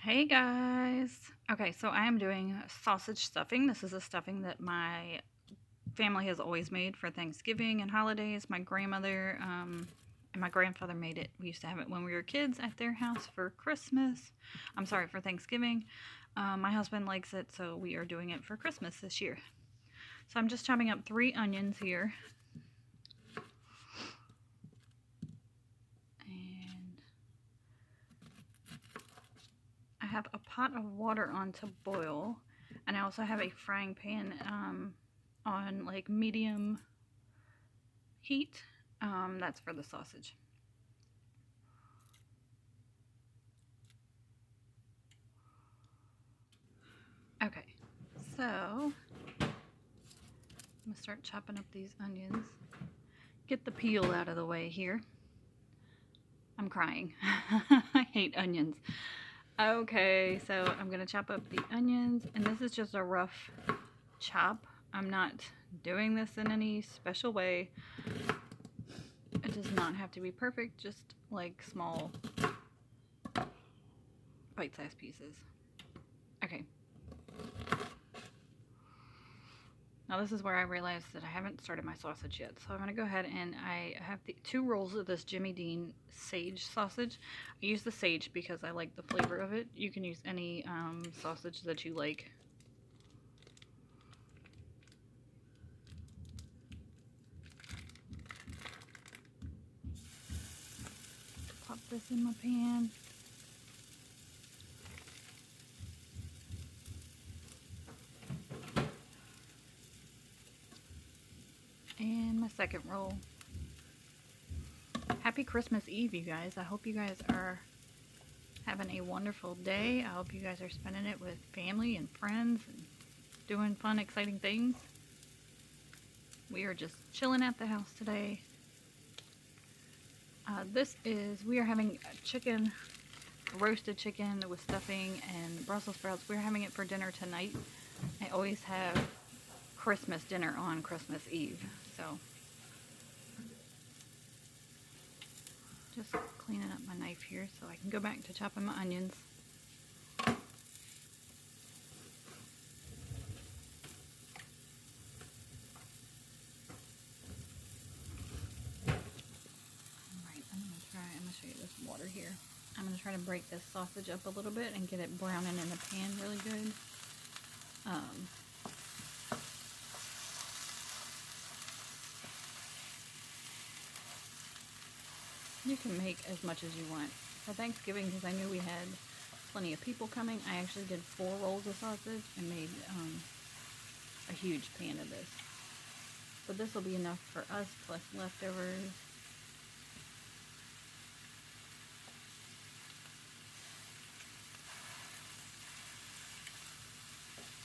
Hey guys! Okay, so I am doing sausage stuffing. This is a stuffing that my family has always made for Thanksgiving and holidays. My grandmother and my grandfather made it. We used to have it when we were kids at their house for Christmas. I'm sorry, for Thanksgiving. My husband likes it, so we are doing it for Christmas this year. So I'm just chopping up 3 onions here. And I have a pot of water on to boil. And I also have a frying pan on like medium heat. That's for the sausage. Okay, so I'm gonna start chopping up these onions. Get the peel out of the way here. I'm crying. I hate onions. Okay, so I'm gonna chop up the onions, and this is just a rough chop. I'm not doing this in any special way. It does not have to be perfect, just like small bite-sized pieces. Okay. Now this is where I realized that I haven't started my sausage yet. So I'm going to go ahead and I have the 2 rolls of this Jimmy Dean sage sausage. I use the sage because I like the flavor of it. You can use any sausage that you like. Pop this in my pan. And my second roll. Happy Christmas Eve, you guys. I hope you guys are having a wonderful day. I hope you guys are spending it with family and friends and doing fun, exciting things. We are just chilling at the house today. We are having chicken, roasted chicken with stuffing and Brussels sprouts. We're having it for dinner tonight. I always have Christmas dinner on Christmas Eve. So, just cleaning up my knife here so I can go back to chopping my onions. Alright, I'm going to show you this water here. I'm going to try to break this sausage up a little bit and get it browning in the pan really good. You can make as much as you want. For Thanksgiving, because I knew we had plenty of people coming, I actually did 4 rolls of sausage and made a huge pan of this. But this will be enough for us plus leftovers.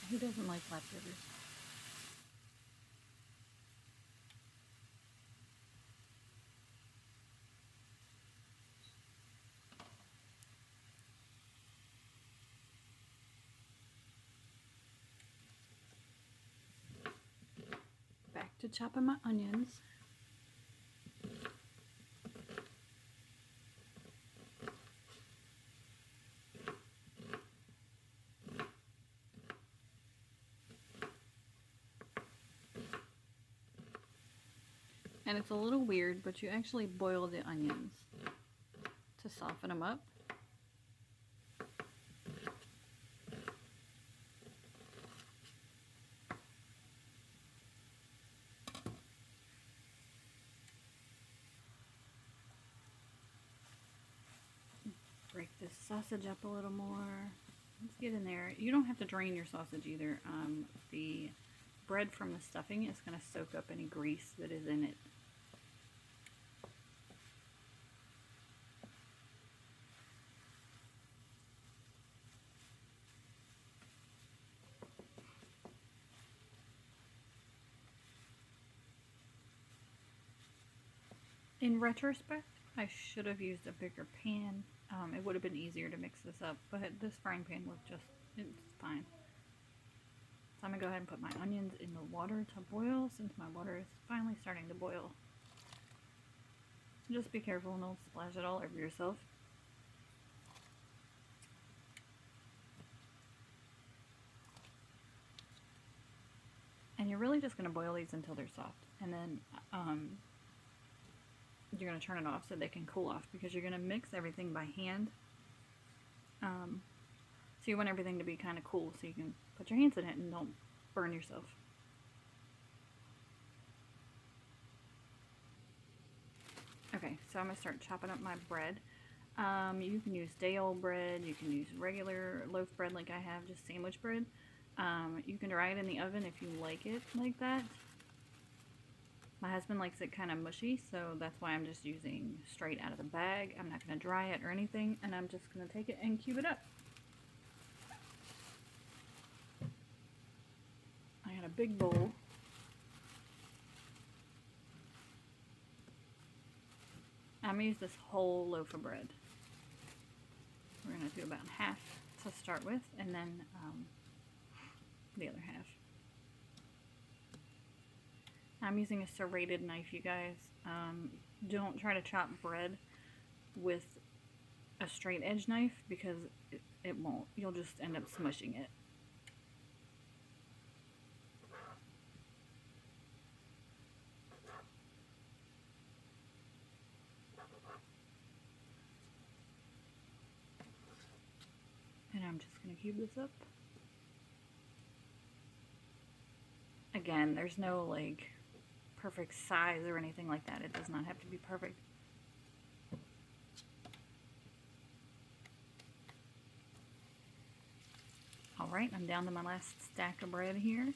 Who doesn't like leftovers? Back to chopping my onions. And it's a little weird, but you actually boil the onions to soften them up. Break this sausage up a little more. Let's get in there. You don't have to drain your sausage either. The bread from the stuffing is going to soak up any grease that is in it. In retrospect, I should have used a bigger pan. It would have been easier to mix this up, but this frying pan was it's fine. So I'm going to go ahead and put my onions in the water to boil since my water is finally starting to boil. Just be careful and don't splash it all over yourself. you're really just going to boil these until they're soft. And then you're going to turn it off so they can cool off, because you're going to mix everything by hand. So you want everything to be kind of cool so you can put your hands in it and don't burn yourself. Okay, so I'm going to start chopping up my bread. You can use day-old bread, you can use regular loaf bread like I have, just sandwich bread. You can dry it in the oven if you like it like that. My husband likes it kind of mushy, so that's why I'm just using straight out of the bag. I'm not going to dry it or anything, and I'm just going to take it and cube it up. I got a big bowl. I'm going to use this whole loaf of bread. We're going to do about half to start with, and then the other half. I'm using a serrated knife, you guys. Don't try to chop bread with a straight edge knife, because it won't. You'll just end up smushing it. And I'm just going to cube this up. Again, there's no like perfect size or anything like that. It does not have to be perfect. Alright, I'm down to my last stack of bread here.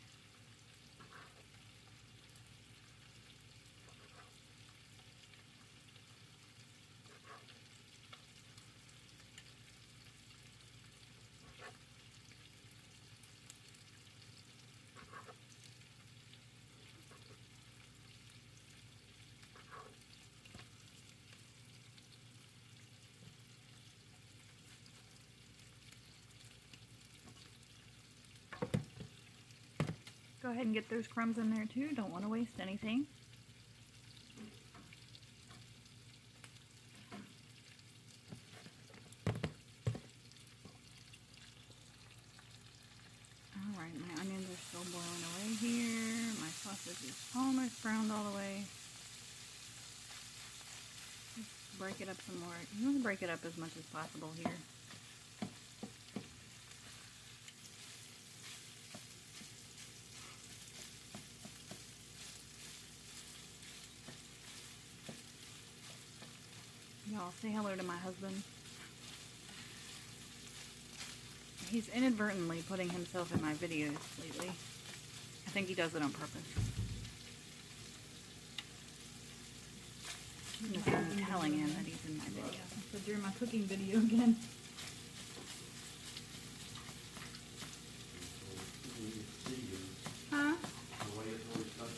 Go ahead and get those crumbs in there too. Don't want to waste anything. Alright, my onions are still boiling away here. My sausage is almost browned all the way. Just break it up some more. You want to break it up as much as possible here. Y'all say hello to my husband. He's inadvertently putting himself in my videos lately. I think he does it on purpose. I'm telling him that he's in my video. So during my cooking video again. Huh?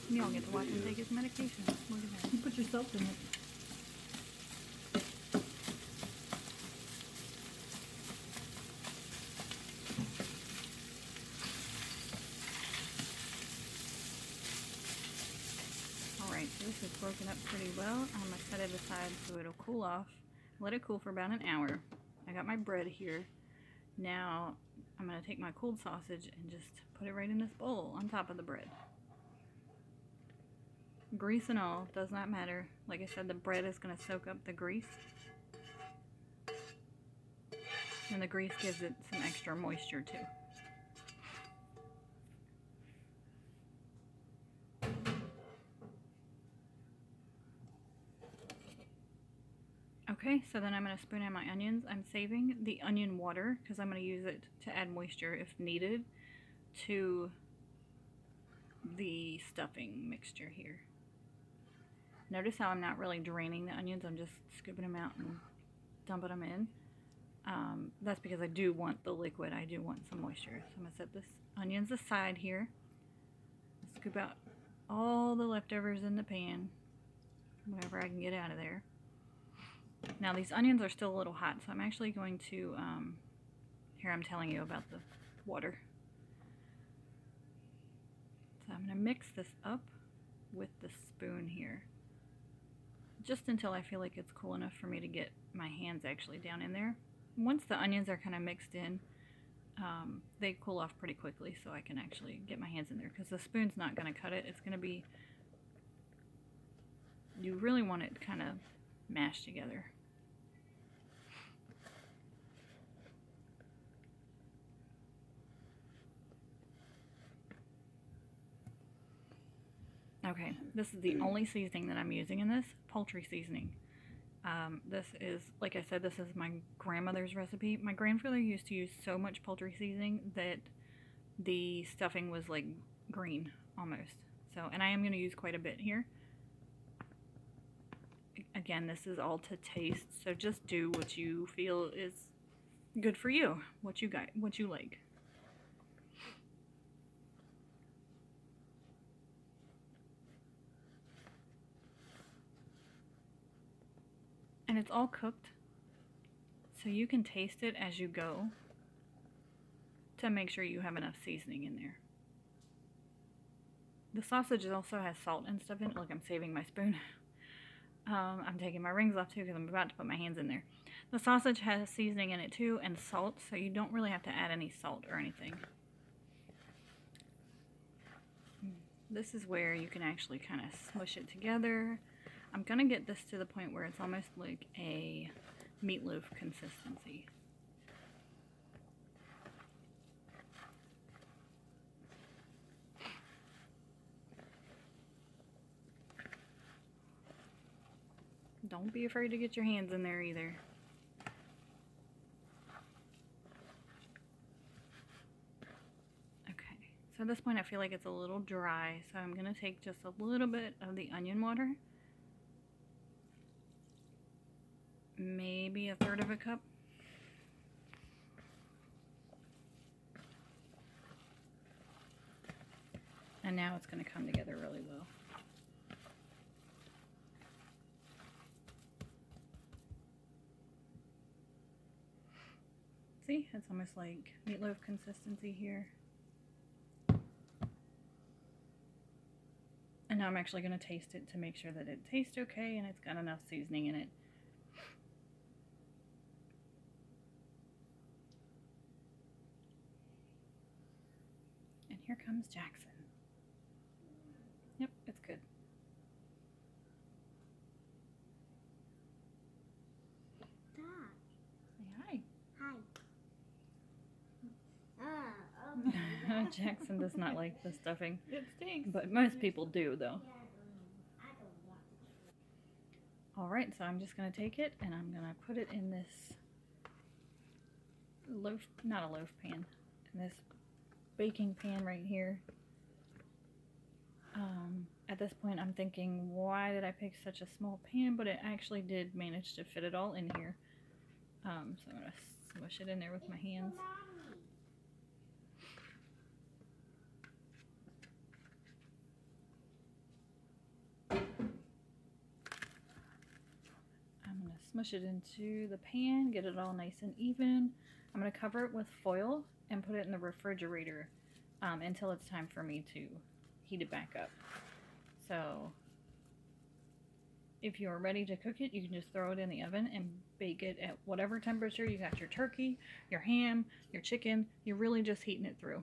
You don't get to watch him take his medication. Look at that. You put yourself in it. Alright, so this is broken up pretty well. I'm going to set it aside so it'll cool off. Let it cool for about an hour. I got my bread here. Now I'm going to take my cold sausage and just put it right in this bowl on top of the bread. Grease and all, does not matter. Like I said, the bread is going to soak up the grease. And the grease gives it some extra moisture too. Okay, so then I'm going to spoon in my onions. I'm saving the onion water because I'm going to use it to add moisture if needed to the stuffing mixture here. Notice how I'm not really draining the onions, I'm just scooping them out and dumping them in. That's because I do want the liquid, I do want some moisture. So I'm going to set this onions aside here. Scoop out all the leftovers in the pan, whatever I can get out of there. Now these onions are still a little hot, so I'm actually going to, here I'm telling you about the water. So I'm going to mix this up with the spoon here, just until I feel like it's cool enough for me to get my hands actually down in there. Once the onions are kind of mixed in, they cool off pretty quickly, so I can actually get my hands in there, because the spoon's not going to cut it. It's going to be, you really want it kind of mashed together. Okay, this is the only seasoning that I'm using in this, poultry seasoning. This is, like I said, this is my grandmother's recipe. My grandfather used to use so much poultry seasoning that the stuffing was like green almost. So, and I am going to use quite a bit here. Again, this is all to taste, so just do what you feel is good for you, what you like. And it's all cooked, so you can taste it as you go to make sure you have enough seasoning in there. The sausage also has salt and stuff in it. Look, I'm saving my spoon. I'm taking my rings off too because I'm about to put my hands in there. The sausage has seasoning in it too, and salt, so you don't really have to add any salt or anything. This is where you can actually kind of smush it together. I'm going to get this to the point where it's almost like a meatloaf consistency. Don't be afraid to get your hands in there either. Okay, so at this point I feel like it's a little dry, so I'm going to take just a little bit of the onion water. Maybe 1/3 of a cup. And now it's going to come together really well. See, it's almost like meatloaf consistency here. And now I'm actually going to taste it to make sure that it tastes okay and it's got enough seasoning in it. And here comes Jackson. Yep, it's good. Dad. Say Hi. hi. Jackson does not like the stuffing, It stinks. but most people do though. Alright, so I'm just going to take it and I'm going to put it in this loaf, not a loaf pan, in this baking pan right here. At this point I'm thinking, why did I pick such a small pan? But it actually did manage to fit it all in here. So I'm going to smush it in there with my hands. I'm going to smush it into the pan, get it all nice and even. I'm going to cover it with foil and put it in the refrigerator until it's time for me to heat it back up. So if you're ready to cook it, you can just throw it in the oven and bake it at whatever temperature. You got your turkey, your ham, your chicken. You're really just heating it through.